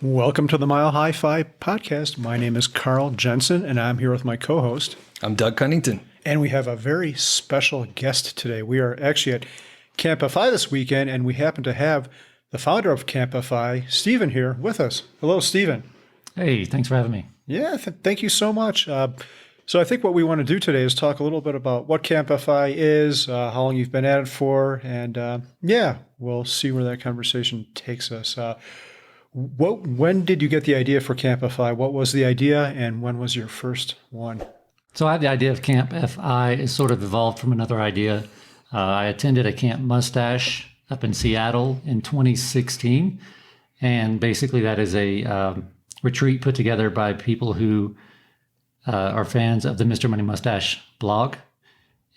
Welcome to the Mile High Fi podcast. My name is Carl Jensen, and I'm here with my co-host. I'm Doug Cunnington. And we have a very special guest today. We are actually at Camp FI this weekend, and we happen to have the founder of Camp FI, Stephen, here with us. Hello, Stephen. Hey, thanks for having me. Yeah, thank you so much. So I think what we want to do today is talk a little bit about what Camp FI is, how long you've been at it for, and we'll see where that conversation takes us. When did you get the idea for Camp FI? What was the idea, and when was your first one? So I had the idea of Camp FI. It sort of evolved from another idea. I attended a Camp Mustache up in Seattle in 2016, and basically that is a retreat put together by people who are fans of the Mr. Money Mustache blog,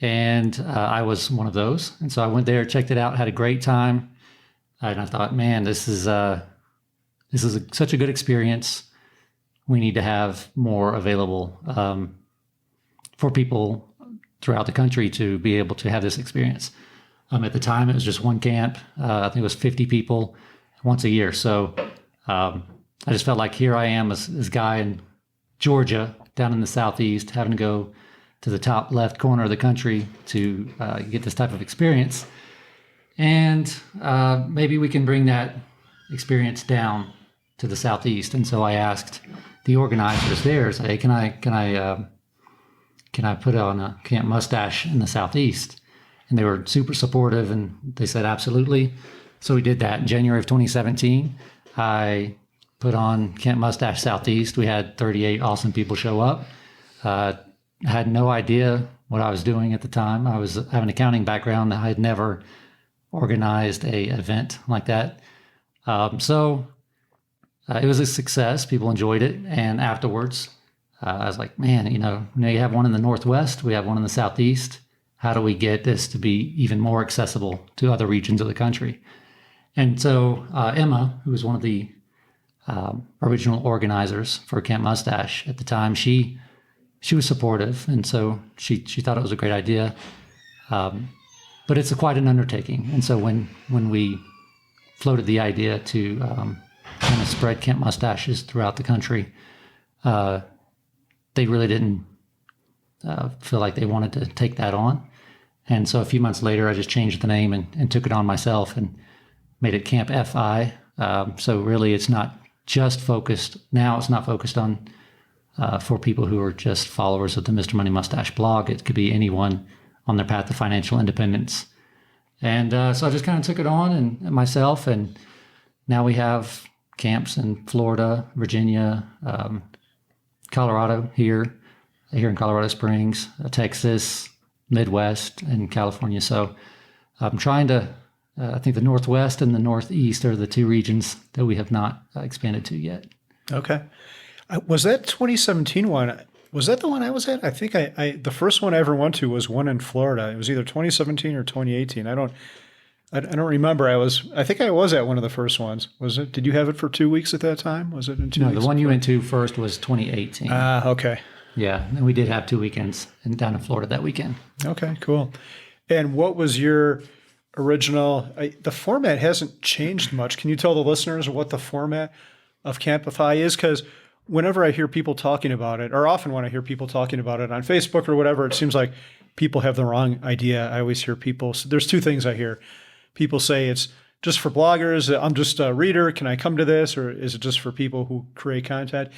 and I was one of those. And so I went there, checked it out, had a great time, and I thought, man, this is such a good experience. We need to have more available for people throughout the country to be able to have this experience. At the time, it was just one camp. I think it was 50 people once a year. So I just felt like here I am, this guy in Georgia, down in the Southeast, having to go to the top left corner of the country to get this type of experience. And maybe we can bring that experience down to the Southeast. And so I asked the organizers there, say, can I put on a Camp Mustache in the Southeast? And they were super supportive, and they said, absolutely. So we did that in January of 2017. I put on Camp Mustache Southeast. We had 38 awesome people show up. I had no idea what I was doing at the time. I have an accounting background. I had never organized a event like that. It was a success. People enjoyed it. And afterwards, I was like, man, you have one in the Northwest. We have one in the Southeast. How do we get this to be even more accessible to other regions of the country? And so Emma, who was one of the original organizers for Camp Mustache at the time, she was supportive. And so she thought it was a great idea. But it's quite an undertaking. And so when we floated the idea to kind of spread Camp Mustaches throughout the country, they really didn't feel like they wanted to take that on. And so a few months later, I just changed the name and took it on myself and made it Camp FI. So really, it's not just focused, now it's not focused on for people who are just followers of the Mr. Money Mustache blog. It could be anyone on their path to financial independence. And so I just kind of took it on and myself, and now we have camps in Florida, Virginia, Colorado here in Colorado Springs, Texas, Midwest, and California. So I'm trying to, I think the Northwest and the Northeast are the two regions that we have not expanded to yet. Okay. Was that 2017 one? Was that the one I was at? I think the first one I ever went to was one in Florida. It was either 2017 or 2018. I don't remember. I think I was at one of the first ones. Was it? Did you have it for 2 weeks at that time? Was it in 2 weeks? No, the one you went to first was 2018. Okay. Yeah, and we did have 2 weekends down in Florida that weekend. Okay, cool. And what was your original? The format hasn't changed much. Can you tell the listeners what the format of Camp FI is? Because whenever I hear people talking about it, or often when I hear people talking about it on Facebook or whatever, it seems like people have the wrong idea. I always hear people. So there's two things I hear. People say it's just for bloggers. I'm just a reader. Can I come to this? Or is it just for people who create content?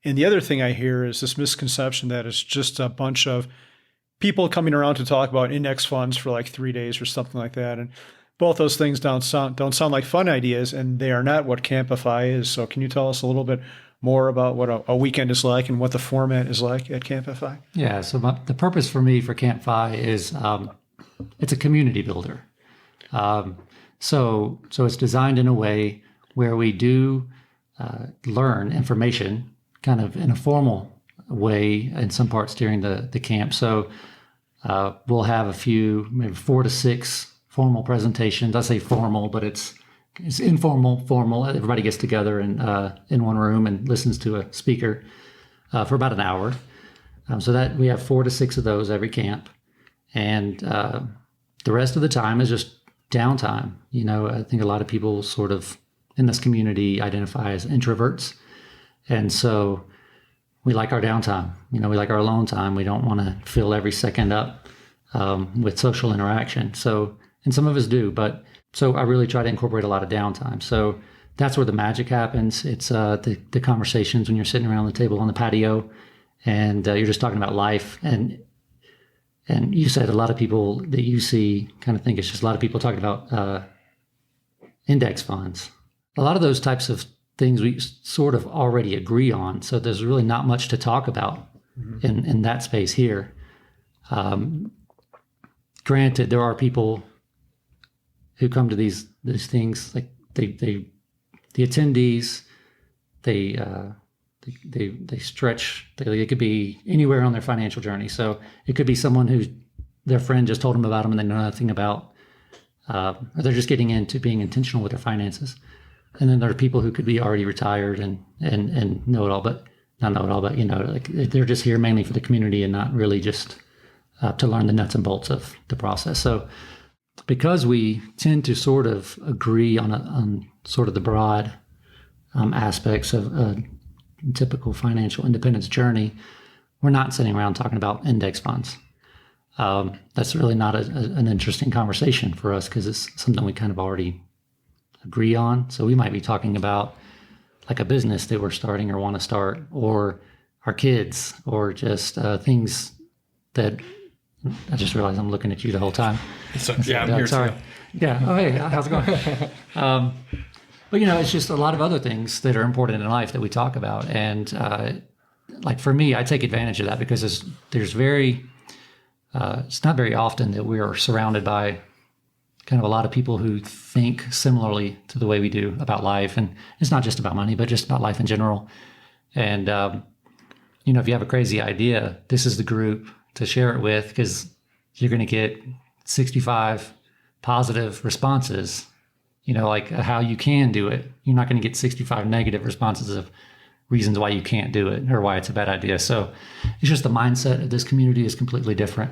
And the other thing I hear is this misconception that it's just a bunch of people coming around to talk about index funds for like 3 days or something like that. And both those things don't sound like fun ideas, and they are not what Camp FI is. So can you tell us a little bit more about what a weekend is like and what the format is like at Camp FI? Yeah, so the purpose for me for Camp FI is it's a community builder. So it's designed in a way where we do learn information kind of in a formal way in some parts during the camp. So we'll have a few, maybe 4 to 6 formal presentations. I say formal, but it's informal, formal. Everybody gets together in one room and listens to a speaker for about an hour. So that we have 4 to 6 of those every camp. And the rest of the time is just downtime. I think a lot of people sort of in this community identify as introverts. And so we like our downtime. We like our alone time. We don't want to fill every second up with social interaction. So, and some of us do, but so I really try to incorporate a lot of downtime. So that's where the magic happens. It's the conversations when you're sitting around the table on the patio and you're just talking about life. And you said a lot of people that you see kind of think it's just a lot of people talking about index funds. A lot of those types of things we sort of already agree on. So there's really not much to talk about in that space here. Granted, there are people who come to these things, like the attendees, they stretch. It could be anywhere on their financial journey. So it could be someone who their friend just told them about them and they know nothing about, or they're just getting into being intentional with their finances. And then there are people who could be already retired and know it all, but not know it all, but like they're just here mainly for the community and not really just to learn the nuts and bolts of the process. So because we tend to sort of agree on sort of the broad aspects of a typical financial independence journey, we're not sitting around talking about index funds. That's really not an interesting conversation for us because it's something we kind of already agree on. So we might be talking about like a business that we're starting or want to start, or our kids, or just things that I just realized I'm looking at you the whole time. So, yeah, I'm here sorry. too. Yeah. Oh, hey, how's it going? But it's just a lot of other things that are important in life that we talk about. And like for me, I take advantage of that because it's not very often that we are surrounded by kind of a lot of people who think similarly to the way we do about life. And it's not just about money, but just about life in general. And, if you have a crazy idea, this is the group to share it with because you're going to get 65 positive responses, like how you can do it. You're not going to get 65 negative responses of reasons why you can't do it or why it's a bad idea. So it's just the mindset of this community is completely different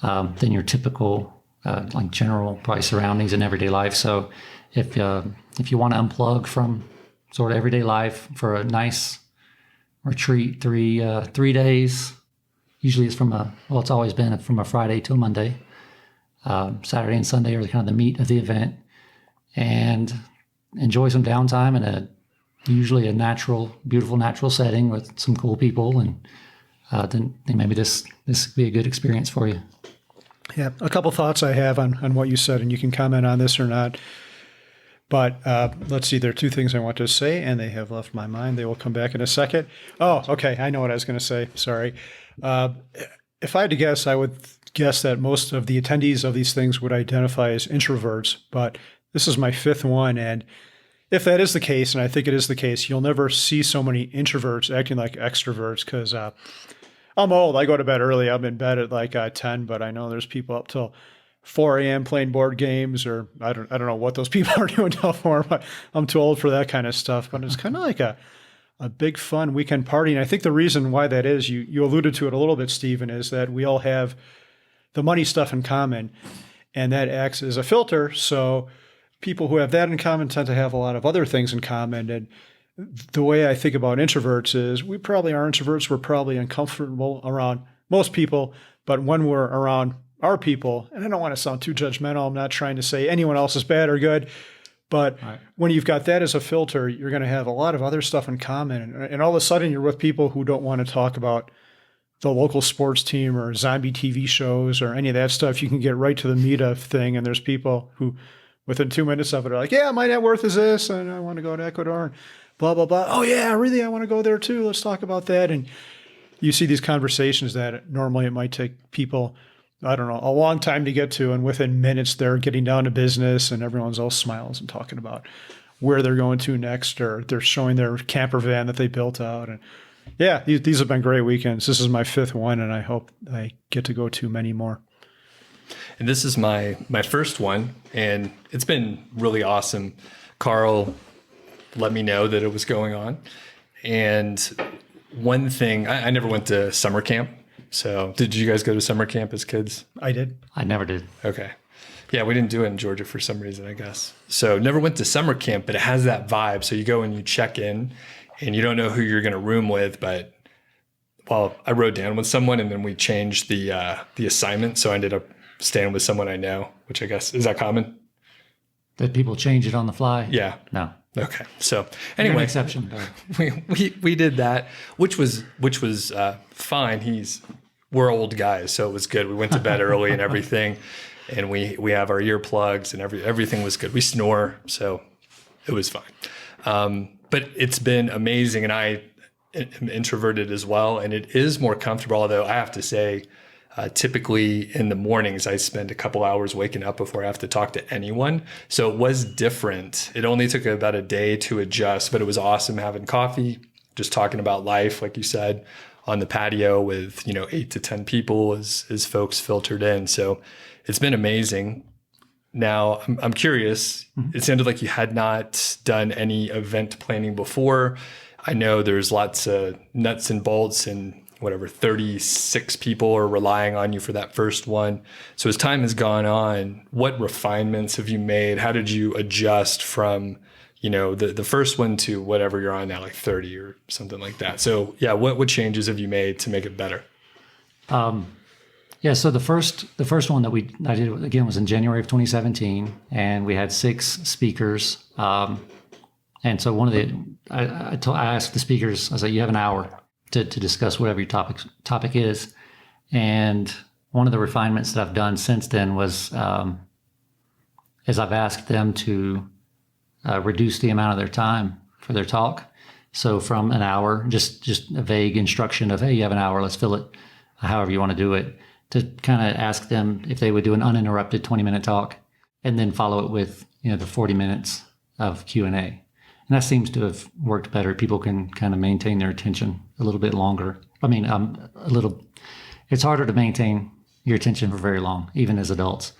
than your typical like general probably surroundings in everyday life. So if you want to unplug from sort of everyday life for a nice retreat, 3 days, usually it's it's always been from a Friday to a Monday. Saturday and Sunday are kind of the meat of the event, and enjoy some downtime in usually a beautiful natural setting with some cool people. And then maybe this could be a good experience for you. Yeah, a couple thoughts I have on what you said, and you can comment on this or not. But let's see, there are two things I want to say, and they have left my mind. They will come back in a second. Oh, okay, I know what I was going to say. Sorry. If I had to guess, I would guess that most of the attendees of these things would identify as introverts, but this is my fifth one. And if that is the case, and I think it is the case, you'll never see so many introverts acting like extroverts because I'm old. I go to bed early. I'm in bed at like 10, but I know there's people up till 4 a.m. playing board games, or I don't know what those people are doing till 4, but I'm too old for that kind of stuff. But it's kind of like a big fun weekend party. And I think the reason why that is, you alluded to it a little bit, Stephen, is that we all have the money stuff in common, and that acts as a filter. So people who have that in common tend to have a lot of other things in common. And the way I think about introverts is we probably are introverts. We're probably uncomfortable around most people, but when we're around our people, and I don't want to sound too judgmental, I'm not trying to say anyone else is bad or good, but when you've got that as a filter, you're going to have a lot of other stuff in common. And all of a sudden you're with people who don't want to talk about the local sports team or zombie TV shows or any of that stuff. You can get right to the meat of thing. And there's people who within 2 minutes of it are like, yeah, my net worth is this, and I want to go to Ecuador, and blah, blah, blah. Oh yeah, really? I want to go there too. Let's talk about that. And you see these conversations that normally it might take people, I don't know, a long time to get to. And within minutes, they're getting down to business and everyone's all smiles and talking about where they're going to next, or they're showing their camper van that they built out. And yeah, these have been great weekends. This is my fifth one, and I hope I get to go to many more. And this is my first one, and it's been really awesome. Carl let me know that it was going on. And one thing, I never went to summer camp. So did you guys go to summer camp as kids? I did. I never did. Okay. Yeah, we didn't do it in Georgia for some reason, I guess. So never went to summer camp, but it has that vibe. So you go and you check in and you don't know who you're going to room with, but well, I rode down with someone and then we changed the assignment. So I ended up staying with someone I know, which I guess, is that common? That people change it on the fly? Yeah. No. Okay. So You're an anyway, exception. Though. we did that, which was fine. We're old guys, so it was good. We went to bed early and everything, and we have our earplugs and everything was good. We snore, so it was fine. But it's been amazing, and I am introverted as well, and it is more comfortable. Although I have to say, typically in the mornings, I spend a couple hours waking up before I have to talk to anyone. So it was different. It only took about a day to adjust, but it was awesome having coffee, just talking about life, like you said, on the patio with 8 to 10 people as folks filtered in. So it's been amazing. Now I'm curious. It sounded like you had not done any event planning before. I know there's lots of nuts and bolts and 36 people are relying on you for that first one. So as time has gone on, what refinements have you made? How did you adjust from, the first one to whatever you're on now, like 30 or something like that? So yeah, what changes have you made to make it better? Yeah, so the first one that I did again was in January of 2017, and we had 6 speakers. And so I asked the speakers, I said, you have an hour to discuss whatever your topic is. And one of the refinements that I've done since then was, is I've asked them to reduce the amount of their time for their talk. So from an hour, just a vague instruction of, hey, you have an hour, let's fill it however you want to do it, to kind of ask them if they would do an uninterrupted 20-minute talk and then follow it with, the 40 minutes of Q&A. And that seems to have worked better. People can kind of maintain their attention a little bit longer. It's harder to maintain your attention for very long, even as adults.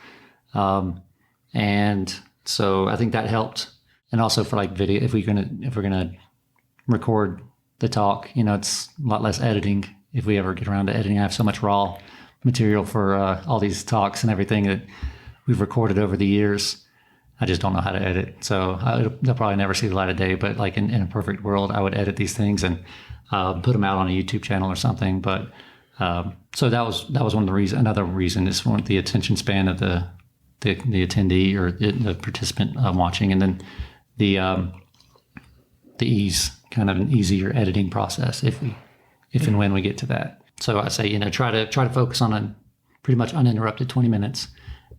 And so I think that helped. And also for like video, if we're gonna record the talk, it's a lot less editing if we ever get around to editing. I have so much raw material for all these talks and everything that we've recorded over the years. I just don't know how to edit. So they'll probably never see the light of day, but like in a perfect world, I would edit these things and put them out on a YouTube channel or something. But so that was one of the reasons. Another reason is the attention span of the attendee or the participant watching, and then the ease, kind of an easier editing process if and when we get to that. So I say, try to focus on a pretty much uninterrupted 20 minutes.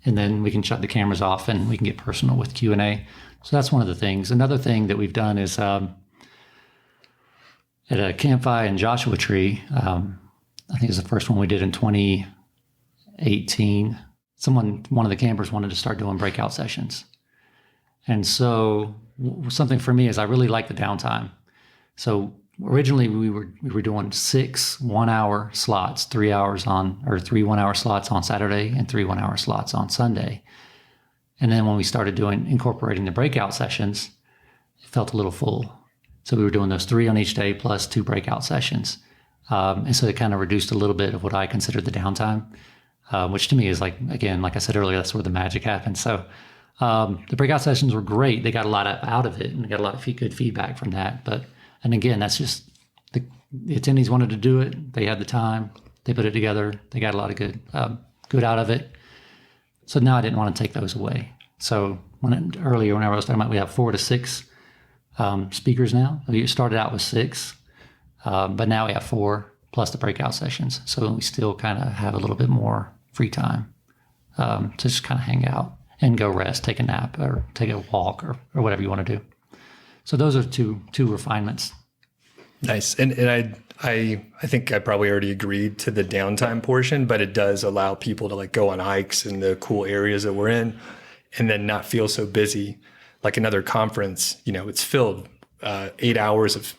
And then we can shut the cameras off and we can get personal with Q&A. So that's one of the things. Another thing that we've done is at a CampFi in Joshua Tree, I think it's the first one we did in 2018. One of the campers wanted to start doing breakout sessions. And so something for me is I really like the downtime. So originally we were doing 6 1-hour slots, 3 1-hour slots on Saturday and 3 1-hour slots on Sunday. And then when we started incorporating the breakout sessions, it felt a little full. So we were doing those 3 on each day plus 2 breakout sessions. And so it kind of reduced a little bit of what I consider the downtime, which to me is like I said earlier, that's where the magic happens. So the breakout sessions were great. They got a lot out of it and got a lot of good feedback from that. And again, that's just the attendees wanted to do it. They had the time. They put it together. They got a lot of good out of it. So now I didn't want to take those away. So earlier, whenever I was talking about, we have 4 to 6 speakers now. We started out with 6, but now we have 4 plus the breakout sessions. So we still kind of have a little bit more free time to just kind of hang out and go rest, take a nap, or take a walk, or whatever you want to do. So those are two refinements. Nice. And I think I probably already agreed to the downtime portion, but it does allow people to like go on hikes in the cool areas that we're in and then not feel so busy. Like another conference, it's filled 8 hours of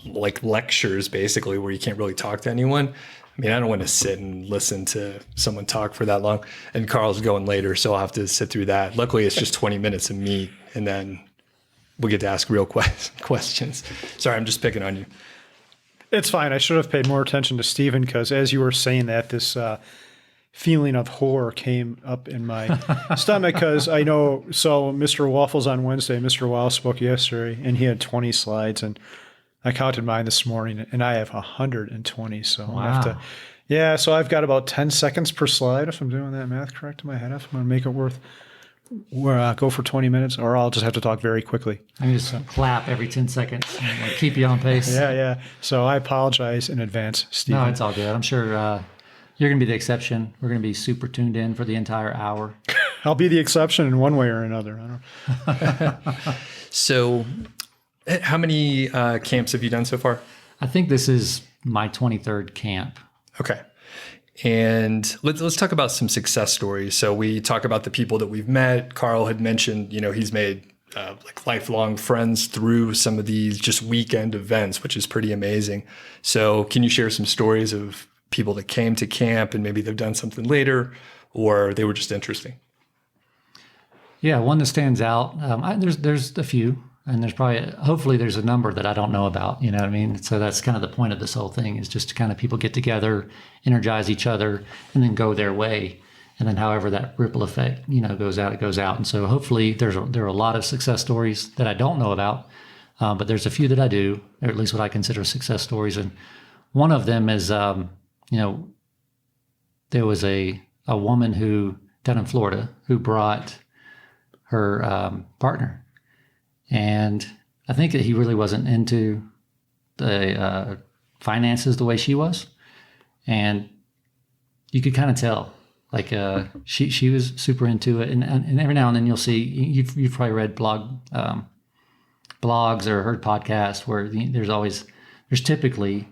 like lectures basically where you can't really talk to anyone. I mean, I don't want to sit and listen to someone talk for that long. And Carl's going later, so I'll have to sit through that. Luckily, it's just 20 minutes of meat, and then we get to ask real questions. Sorry, I'm just picking on you. It's fine. I should have paid more attention to Stephen because as you were saying that, this feeling of horror came up in my stomach because I know, so Mr. Waffles on Wednesday, Mr. Wow spoke yesterday, and he had 20 slides, and I counted mine this morning, and I have 120. So Wow. I have to, yeah, so I've got about 10 seconds per slide, if I'm doing that math correct in my head. If I'm going to make it worth, go for 20 minutes, or I'll just have to talk very quickly. I just clap every 10 seconds and like, keep you on pace. Yeah. So I apologize in advance, Stephen. No, it's all good. I'm sure you're going to be the exception. We're going to be super tuned in for the entire hour. I'll be the exception in one way or another. I don't. So how many camps have you done so far? I think this is my 23rd camp. Okay. And let's talk about some success stories. So we talk about the people that we've met. Carl had mentioned, he's made like lifelong friends through some of these just weekend events, which is pretty amazing. So can you share some stories of people that came to camp and maybe they've done something later or they were just interesting? Yeah, one that stands out. There's a few, and hopefully there's a number that I don't know about. You know what I mean? So that's kind of the point of this whole thing, is just to kind of people get together, energize each other, and then go their way. And then however that ripple effect, goes out, it goes out. And so hopefully there are a lot of success stories that I don't know about, but there's a few that I do, or at least what I consider success stories. And one of them is, there was a woman who down in Florida who brought her partner, and I think that he really wasn't into the finances the way she was, and you could kind of tell. Like she was super into it, and every now and then you'll see you've probably read blogs or heard podcasts where there's typically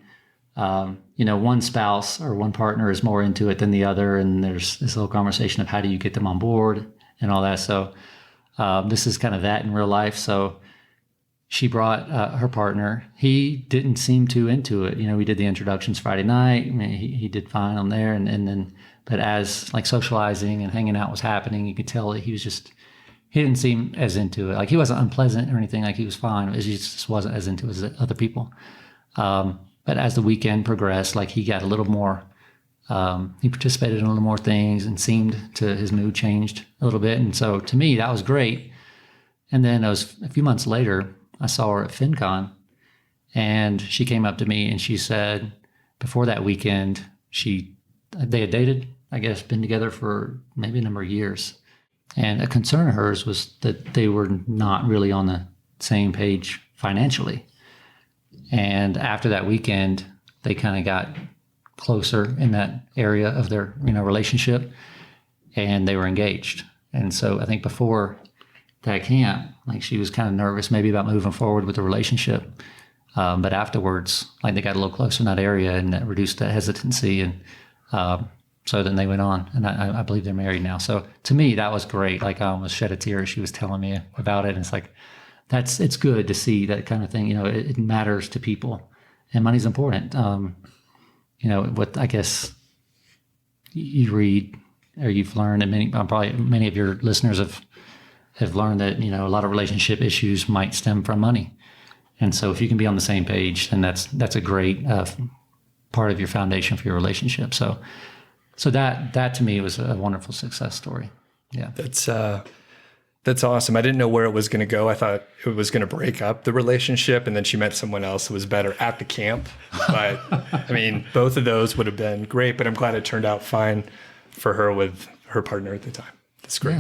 one spouse or one partner is more into it than the other, and there's this little conversation of how do you get them on board and all that. So this is kind of that in real life. So she brought her partner. He didn't seem too into it. We did the introductions Friday night. I mean, he did fine on there, and then. But as like socializing and hanging out was happening, you could tell that he didn't seem as into it. Like he wasn't unpleasant or anything. Like he was fine. He just wasn't as into it as other people. But as the weekend progressed, like he got a little more, he participated in a little more things and his mood changed a little bit. And so to me, that was great. And then it was a few months later, I saw her at FinCon, and she came up to me and she said, before that weekend, they had dated, I guess, been together for maybe a number of years. And a concern of hers was that they were not really on the same page financially. And after that weekend, they kind of got closer in that area of their, relationship, and they were engaged. And so I think before that camp, like she was kind of nervous maybe about moving forward with the relationship. But afterwards, like they got a little closer in that area, and that reduced that hesitancy. And so then they went on, and I believe they're married now. So to me, that was great. Like I almost shed a tear as she was telling me about it. And it's like, it's good to see that kind of thing. It matters to people, and money's important. What I guess you read or you've learned, and probably many of your listeners have learned that, a lot of relationship issues might stem from money. And so if you can be on the same page, then that's a great part of your foundation for your relationship. So that to me was a wonderful success story. Yeah. That's awesome. I didn't know where it was going to go. I thought it was going to break up the relationship, and then she met someone else who was better at the camp. But I mean, both of those would have been great, but I'm glad it turned out fine for her with her partner at the time. That's great.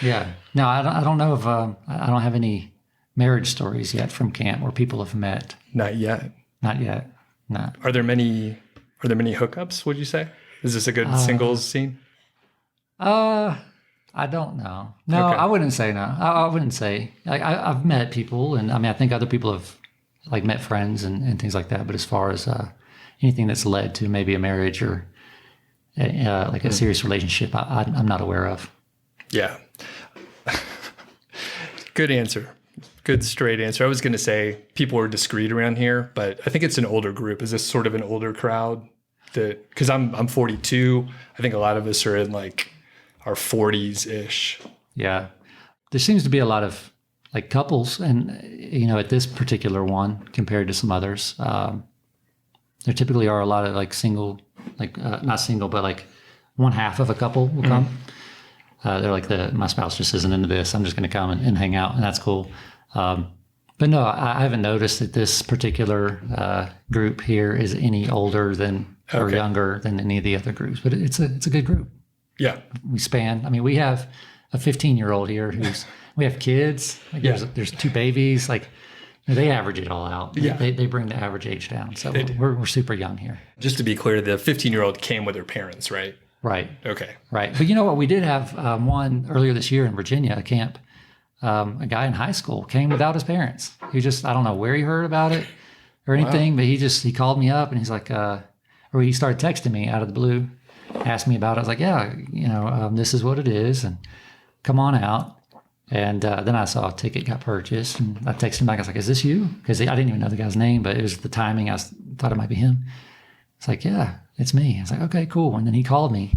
Yeah. No, I don't know if I don't have any marriage stories yet from camp where people have met. Not yet. No. Are there many hookups, would you say? Is this a good singles scene? I don't know. No, Okay. I wouldn't say no. I wouldn't say. I've met people, and I mean, I think other people have like met friends and things like that. But as far as anything that's led to maybe a marriage or like a serious relationship, I'm not aware of. Yeah. Good answer. Good straight answer. I was going to say people are discreet around here, but I think it's an older group. Is this sort of an older crowd? Because I'm 42. I think a lot of us are in like our 40s ish. Yeah. There seems to be a lot of like couples, and at this particular one compared to some others, there typically are a lot of like single, like not single, but like one half of a couple will come. They're like, my spouse just isn't into this. I'm just going to come and hang out, and that's cool. But no, I haven't noticed that this particular group here is any older than or younger than any of the other groups. But it's a good group. Yeah. We span. I mean, we have a 15-year-old here we have kids. Like there's 2 babies. Like they average it all out. Yeah. They bring the average age down. So we're super young here. Just to be clear, the 15-year-old came with her parents, right? Right. Okay. Right. But you know what? We did have one earlier this year in Virginia, a camp. A guy in high school came without his parents. He just, I don't know where he heard about it or anything, but he called me up and he's like, or he started texting me out of the blue, asked me about it. I was like, yeah, this is what it is, and come on out. And then I saw a ticket got purchased, and I texted him back. I was like, is this you? Because I didn't even know the guy's name, but it was the timing. I thought it might be him. It's like, yeah, it's me. I was like, okay, cool. And then he called me,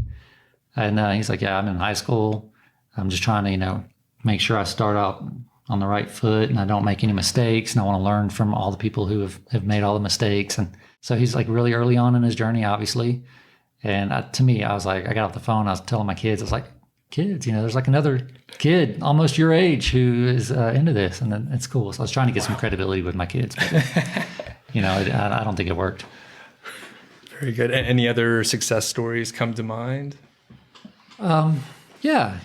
and he's like, yeah, I'm in high school. I'm just trying to, make sure I start out on the right foot and I don't make any mistakes. And I want to learn from all the people who have made all the mistakes. And so he's like really early on in his journey, obviously. And to me, I was like, I got off the phone. I was telling my kids, I was like, kids, there's like another kid almost your age who is into this. And then it's cool. So I was trying to get some credibility with my kids. But, I don't think it worked. Very good. Any other success stories come to mind? Yeah.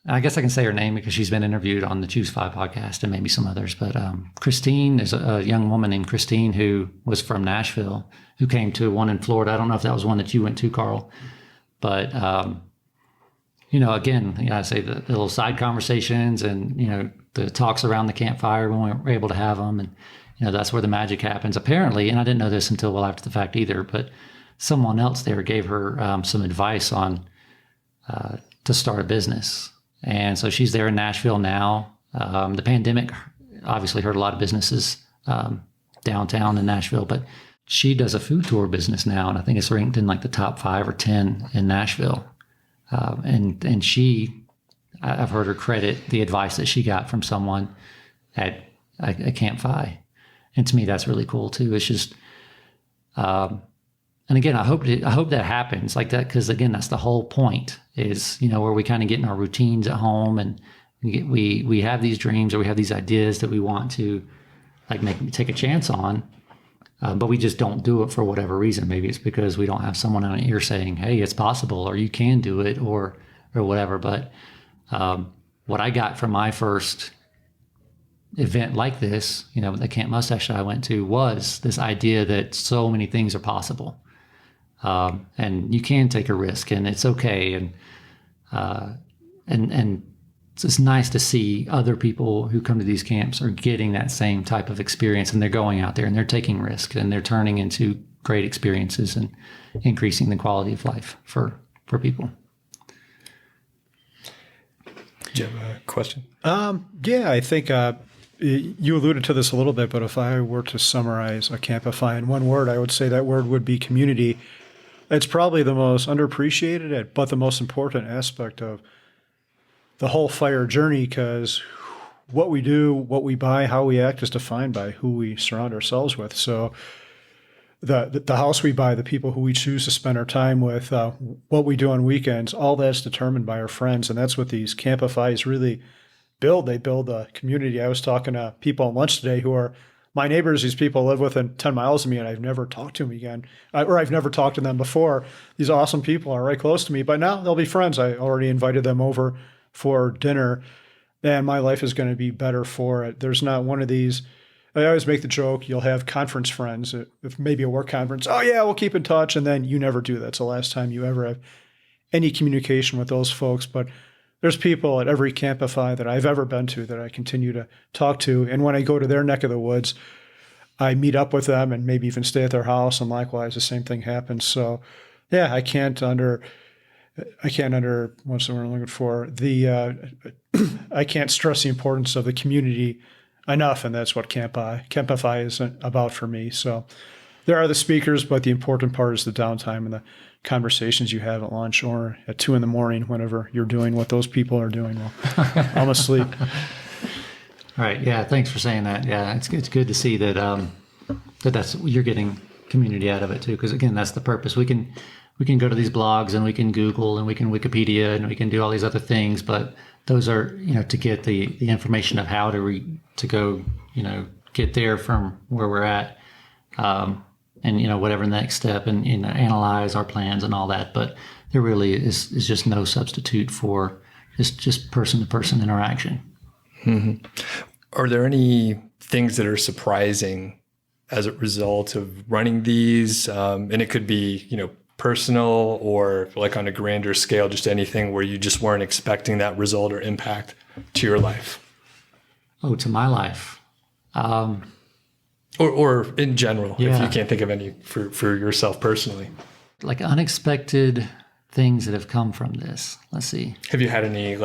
I guess I can say her name because she's been interviewed on the Choose 5 podcast and maybe some others. But Christine is a young woman named Christine who was from Nashville, who came to one in Florida. I don't know if that was one that you went to, Carl. But, again, I say the little side conversations and, the talks around the campfire when we were able to have them. And, that's where the magic happens. Apparently, and I didn't know this until well after the fact either, but someone else there gave her some advice on to start a business. And so she's there in Nashville now. The pandemic obviously hurt a lot of businesses downtown in Nashville, but she does a food tour business now, and I think it's ranked in like the top 5 or 10 in Nashville. And I've heard her credit the advice that she got from someone at CampFI, and to me that's really cool too. It's just, and again, I hope that happens like that, because again, that's the whole point. Is where we kind of get in our routines at home, and we have these dreams or we have these ideas that we want to take a chance on, but we just don't do it for whatever reason. Maybe it's because we don't have someone in our ear saying, "Hey, it's possible," or "You can do it," or whatever. But what I got from my first event like this, the Camp Mustache that I went to, was this idea that so many things are possible. And you can take a risk, and it's okay. And it's nice to see other people who come to these camps are getting that same type of experience, and they're going out there and they're taking risks and they're turning into great experiences and increasing the quality of life for people. Do you have a question? Yeah, I think you alluded to this a little bit, but if I were to summarize a Camp FI in one word, I would say that word would be community. It's probably the most underappreciated, but the most important aspect of the whole fire journey, because what we do, what we buy, how we act is defined by who we surround ourselves with. So the house we buy, the people who we choose to spend our time with, what we do on weekends, all that's determined by our friends. And that's what these Camp FIs really build. They build a community. I was talking to people at lunch today who are my neighbors. These people live within 10 miles of me, and I've never talked to them again, or I've never talked to them before. These awesome people are right close to me, but now they'll be friends. I already invited them over for dinner, and my life is going to be better for it. There's not one of these. I always make the joke, you'll have conference friends, if maybe a work conference. Oh yeah, we'll keep in touch. And then you never do. That's the last time you ever have any communication with those folks. But there's people at every Camp FI that I've ever been to that I continue to talk to. And when I go to their neck of the woods, I meet up with them and maybe even stay at their house. And likewise, the same thing happens. So yeah, I can't what's the word I'm looking for? I can't stress the importance of the community enough. And that's what Camp FI is about for me. So there are the speakers, but the important part is the downtime and the conversations you have at lunch or at 2 a.m, whenever you're doing what those people are doing. Well, I'm asleep. All right. Yeah. Thanks for saying that. Yeah. It's good to see that, that's you're getting community out of it too. Cause again, that's the purpose. We can we can go to these blogs and we can Google and we can Wikipedia and we can do all these other things, but those are, to get the information of how to go, get there from where we're at, and whatever next step, and analyze our plans and all that. But there really is just no substitute for just person to person interaction. Mm-hmm. Are there any things that are surprising as a result of running these? And it could be, personal or like on a grander scale, just anything where you just weren't expecting that result or impact to your life? Oh, to my life. Or in general, Yeah. if you can't think of any for yourself personally. Like unexpected things that have come from this. Let's see. Have you had any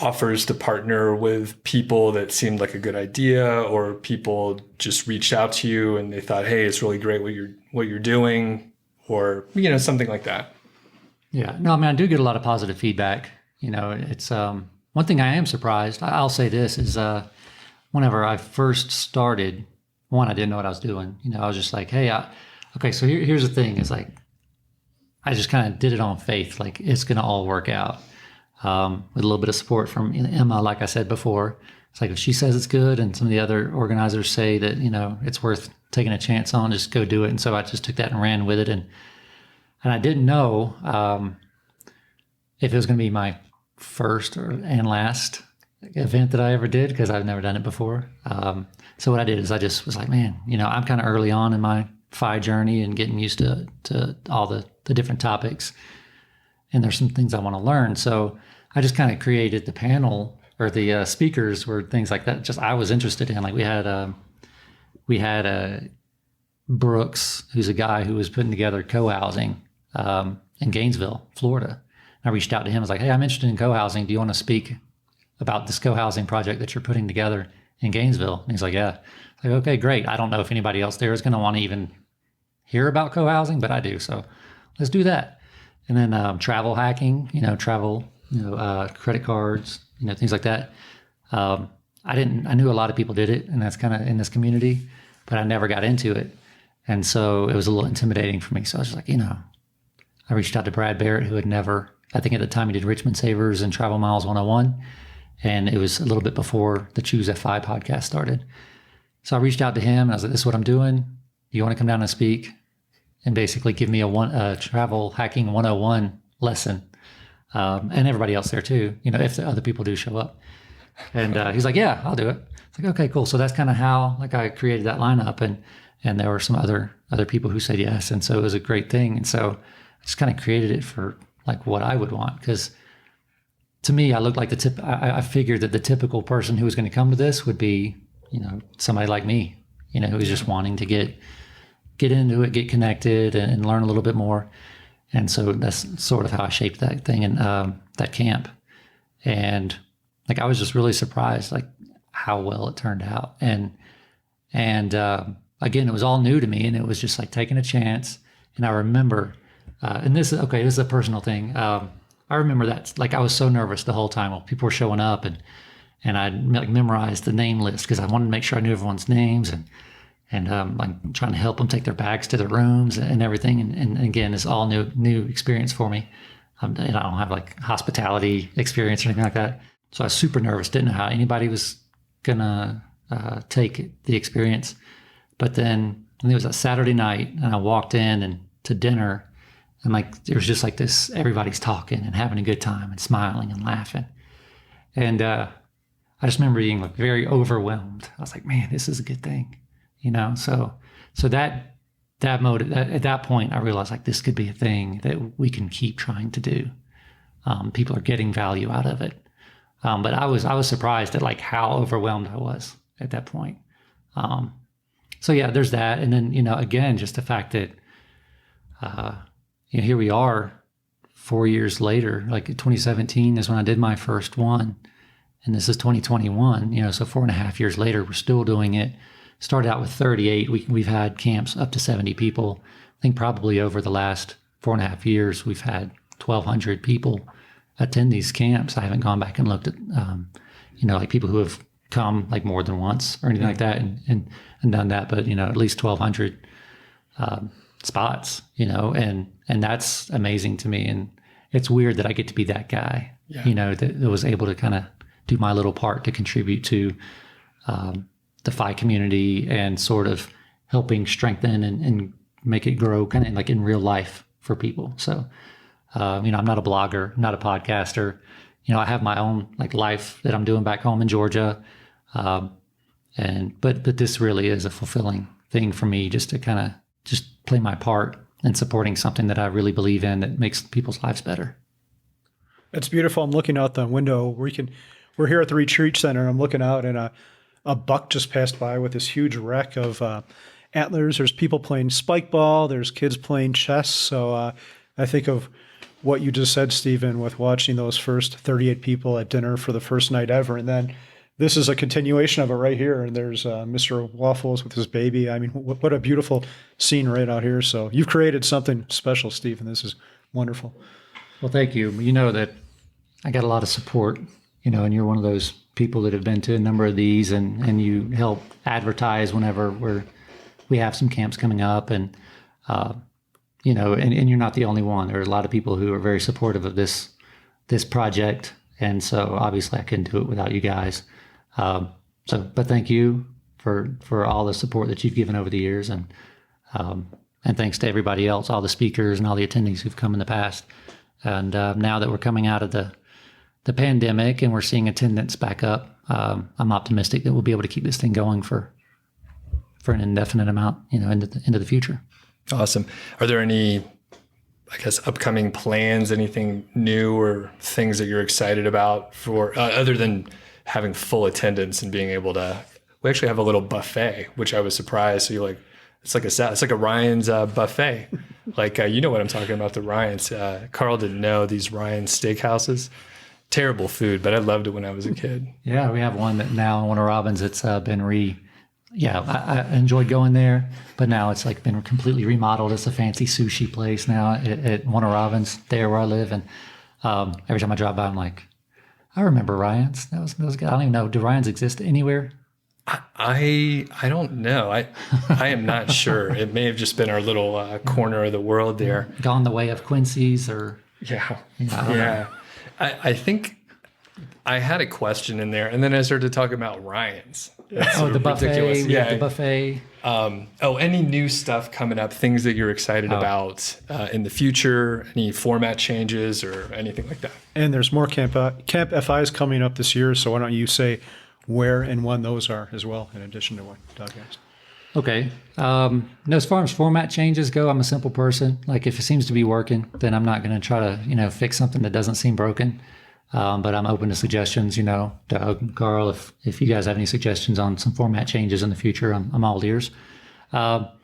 offers to partner with people that seemed like a good idea, or people just reached out to you and they thought, hey, it's really great what you're doing, or, something like that? Yeah, no, I mean, I do get a lot of positive feedback. It's one thing I am surprised. I'll say this is whenever I first started, one, I didn't know what I was doing. I was just like, hey, okay, so here's the thing is like, I just kind of did it on faith. Like it's going to all work out. With a little bit of support from Emma, like I said before. It's like if she says it's good and some of the other organizers say that, it's worth taking a chance on, just go do it. And so I just took that and ran with it. And I didn't know if it was going to be my first and last event that I ever did, because I've never done it before. So what I did is I just was like, man, I'm kind of early on in my FI journey and getting used to all the different topics. And there's some things I want to learn. So I just kind of created the panel, or the speakers were things like that. Just I was interested in. Like we had Brooks, who's a guy who was putting together co-housing in Gainesville, Florida. I reached out to him. I was like, hey, I'm interested in co-housing. Do you want to speak about this co-housing project that you're putting together in Gainesville? And he's like, yeah. I was like, okay, great. I don't know if anybody else there is going to want to even hear about co-housing, but I do. So let's do that. And then travel hacking, credit cards, things like that. I knew a lot of people did it, and that's kind of in this community, but I never got into it. And so it was a little intimidating for me. So I was just like, I reached out to Brad Barrett, who had never, I think at the time he did Richmond Savers and Travel Miles 101. And it was a little bit before the Choose FI podcast started. So I reached out to him and I was like, this is what I'm doing. Do you want to come down and speak? And basically give me a travel hacking 101 lesson. And everybody else there too, if the other people do show up. And he's like, yeah, I'll do it. It's like, okay, cool. So that's kind of how I created that lineup, and there were some other people who said yes. And so it was a great thing. And so I just kind of created it for what I would want. Because to me, I looked like I figured that the typical person who was going to come to this would be, somebody like me, who was just wanting to get into it, get connected, and learn a little bit more. And so that's sort of how I shaped that thing and that camp. And I was just really surprised how well it turned out. And again, it was all new to me, and it was just taking a chance. And I remember, and this is a personal thing. I remember that I was so nervous the whole time while people were showing up, and I memorized the name list because I wanted to make sure I knew everyone's names, and trying to help them take their bags to their rooms and everything. And again, it's all new experience for me. I don't have hospitality experience or anything like that. So I was super nervous. Didn't know how anybody was gonna take the experience. But then it was a Saturday night, and I walked in and to dinner, and there was just this, everybody's talking and having a good time and smiling and laughing. And I just remember being very overwhelmed. I was like, man, this is a good thing. So that motive, at that point, I realized this could be a thing that we can keep trying to do. People are getting value out of it. But I was surprised at how overwhelmed I was at that point. So yeah, there's that. And then, again, just the fact that, here we are 4 years later, 2017 is when I did my first one. And this is 2021, so 4.5 years later, we're still doing it. Started out with 38. We've had camps up to 70 people. I think probably over the last 4.5 years, we've had 1,200 people attend these camps. I haven't gone back and looked at, people who have come more than once or anything like that and done that. But, at least 1,200 spots, and that's amazing to me. And it's weird that I get to be that guy, that was able to kind of do my little part to contribute to the FI community and sort of helping strengthen and make it grow kind of like in real life for people. So, I'm not a blogger, I'm not a podcaster. I have my own like life that I'm doing back home in Georgia. But this really is a fulfilling thing for me, just to kind of just play my part in supporting something that I really believe in that makes people's lives better. It's beautiful. I'm looking out the window. We're here at the retreat center, and I'm looking out, and a buck just passed by with this huge wreck of antlers. There's people playing spike ball. There's kids playing chess. So I think of what you just said, Stephen, with watching those first 38 people at dinner for the first night ever. And then this is a continuation of it right here. And there's Mr. Waffles with his baby. I mean, what a beautiful scene right out here. So you've created something special, Stephen. This is wonderful. Well, thank you. You know that I got a lot of support, and you're one of those people that have been to a number of these, and you help advertise whenever we have some camps coming up, and and you're not the only one. There are a lot of people who are very supportive of this project, and so obviously I couldn't do it without you guys. But thank you for all the support that you've given over the years, and thanks to everybody else, all the speakers and all the attendees who've come in the past. And now that we're coming out of the pandemic and we're seeing attendance back up, I'm optimistic that we'll be able to keep this thing going for an indefinite amount, into the future. Awesome. Are there any, I guess, upcoming plans, anything new or things that you're excited about for, other than having full attendance and being able to, we actually have a little buffet, which I was surprised. So it's like a Ryan's buffet. Like, you know what I'm talking about, the Ryan's. Carl didn't know these Ryan's steakhouses. Terrible food, but I loved it when I was a kid. Yeah, we have one that now in Warner Robins. It's been I enjoyed going there, but now it's like been completely remodeled. It's a fancy sushi place now at Warner Robins, there where I live. And every time I drive by, I'm like, I remember Ryan's. That was good. I don't even know. Do Ryan's exist anywhere? I don't know. I am not sure. It may have just been our little corner of the world there. Gone the way of Quincy's, or yeah. I think I had a question in there, and then I started talking about Ryan's. The buffet. Ridiculous. Yeah, the buffet. Any new stuff coming up? Things that you're excited about in the future? Any format changes or anything like that? And there's more Camp FIs coming up this year. So why don't you say where and when those are as well, in addition to what Doug asked? Okay. As far as format changes go, I'm a simple person. Like, if it seems to be working, then I'm not going to try to, fix something that doesn't seem broken. But I'm open to suggestions, Doug, Carl, if you guys have any suggestions on some format changes in the future, I'm all ears. But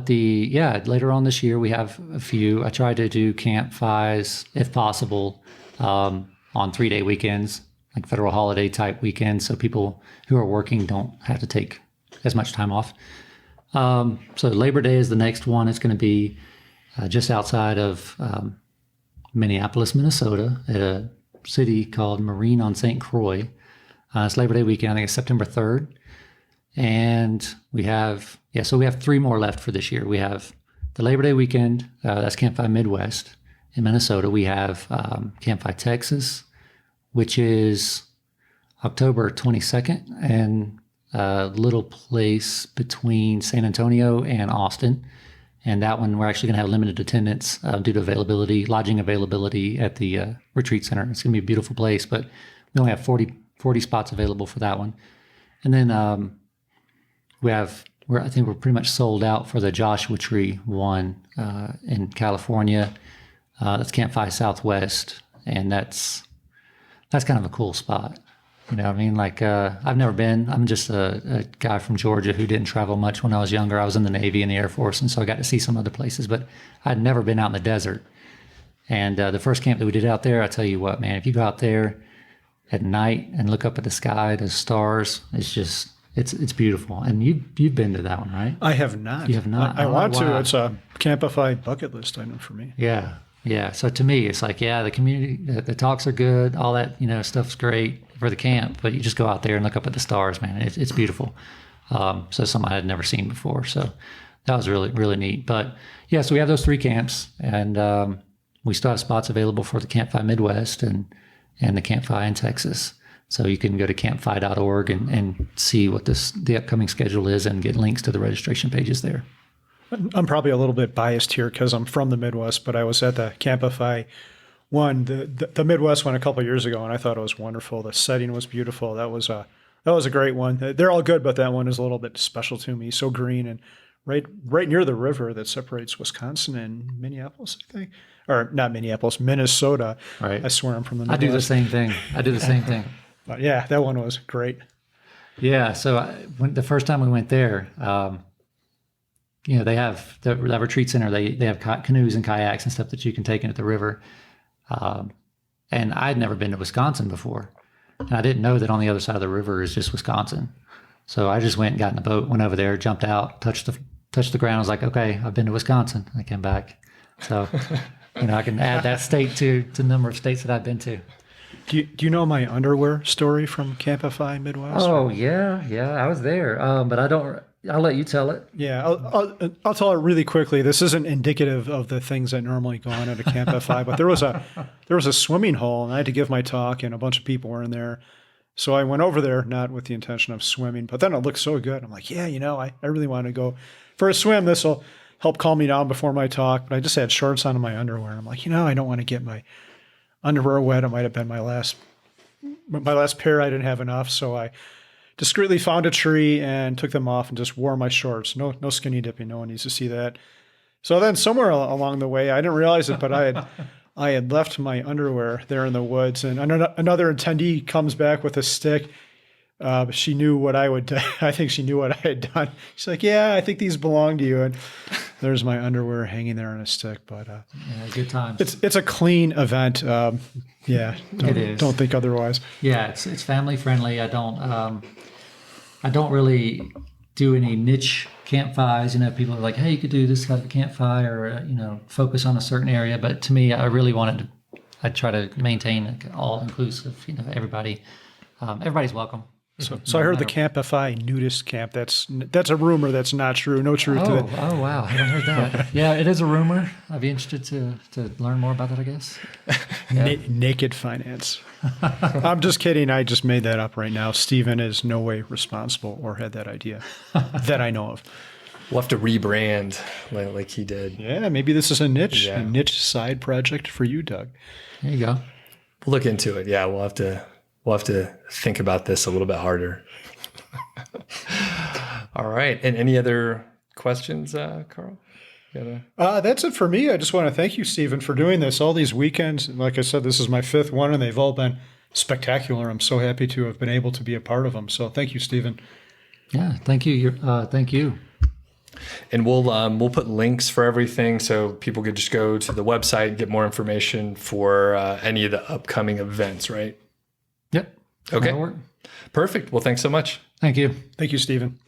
later on this year, we have a few. I try to do Camp FIs, if possible, on 3-day weekends, like federal holiday type weekends, so people who are working don't have to take as much time off. So Labor Day is the next one. It's going to be just outside of Minneapolis, Minnesota, at a city called Marine on St. Croix. It's Labor Day weekend. I think it's September 3rd. And we have 3 more left for this year. We have the Labor Day weekend. That's CampFi Midwest in Minnesota. We have CampFi Texas, which is October 22nd, and a little place between San Antonio and Austin. And that one, we're actually going to have limited attendance due to lodging availability at the retreat center. It's going to be a beautiful place, but we only have 40 spots available for that one. And then I think we're pretty much sold out for the Joshua Tree one in California. That's CampFi Southwest, and that's kind of a cool spot. You know what I mean? Like, I've never been. I'm just a guy from Georgia who didn't travel much when I was younger. I was in the Navy and the Air Force, and so I got to see some other places, but I'd never been out in the desert. And the first camp that we did out there, I tell you what, man, if you go out there at night and look up at the sky, the stars, it's just, it's beautiful. And you've been to that one, right? I have not. You have not? I want to. Wow. It's a CampFI bucket list item for me. Yeah. Yeah. So to me, it's like, the community, the talks are good. All that, stuff's great for the camp, but you just go out there and look up at the stars, man. It's beautiful. So something I had never seen before. So That was really, really neat. But yeah, so we have those 3 camps, and we still have spots available for the CampFi Midwest and the CampFi in Texas. So you can go to campfi.org and see what the upcoming schedule is and get links to the registration pages there. I'm probably a little bit biased here because I'm from the Midwest, but I was at the Camp FI one, the Midwest one a couple of years ago, and I thought it was wonderful. The setting was beautiful. That was a great one. They're all good, but that one is a little bit special to me. So green and right near the river that separates Wisconsin and Minneapolis, I think, or not Minneapolis, Minnesota. Right. I swear I'm from the Midwest. I do the same thing. But yeah, that one was great. Yeah. So when the first time we went there, they have the retreat center. They have canoes and kayaks and stuff that you can take into the river. And I'd never been to Wisconsin before. And I didn't know that on the other side of the river is just Wisconsin. So I just went and got in the boat, went over there, jumped out, touched the ground. I was like, okay, I've been to Wisconsin. I came back. So, I can add that state to the number of states that I've been to. Do you know my underwear story from Camp FI Midwest? Oh, yeah, I was there. But I'll let you tell it. Yeah, I'll tell it really quickly. This isn't indicative of the things that normally go on at a Camp FI, but there was a swimming hole, and I had to give my talk, and a bunch of people were in there. So I went over there, not with the intention of swimming, but then it looked so good. I'm like, yeah, I really want to go for a swim. This will help calm me down before my talk. But I just had shorts on and my underwear. I'm like, I don't want to get my underwear wet. It might have been my last pair. I didn't have enough, so I discreetly found a tree and took them off and just wore my shorts. No skinny dipping. No one needs to see that. So then somewhere along the way, I didn't realize it, but I had left my underwear there in the woods, and another attendee comes back with a stick. She knew what I would do. I think she knew what I had done. She's like, yeah, I think these belong to you. And there's my underwear hanging there on a stick. But good times. It's a clean event. Yeah, it is. Don't think otherwise. Yeah, it's family friendly. I don't really do any niche Camp FIs. People are like, hey, you could do this kind of Camp FI or, focus on a certain area. But to me, I try to maintain all inclusive, everybody. Everybody's welcome. So I heard the Camp FI nudist camp. That's a rumor. That's not true. No truth to it. Oh, wow. I haven't heard that. Yeah, it is a rumor. I'd be interested to learn more about that, I guess. Yeah. Naked finance. I'm just kidding. I just made that up right now. Stephen is no way responsible or had that idea that I know of. We'll have to rebrand like he did. Yeah, maybe this is a niche side project for you, Doug. There you go. We'll look into it. Yeah, we'll have to think about this a little bit harder. All right. And any other questions, Carl? That's it for me. I just want to thank you, Stephen, for doing this all these weekends. Like I said, this is my 5th one, and they've all been spectacular. I'm so happy to have been able to be a part of them. So thank you, Stephen. Yeah, thank you. Thank you. And we'll put links for everything so people could just go to the website and get more information for any of the upcoming events, right? Yep. Okay. Perfect. Well, thanks so much. Thank you. Thank you, Stephen.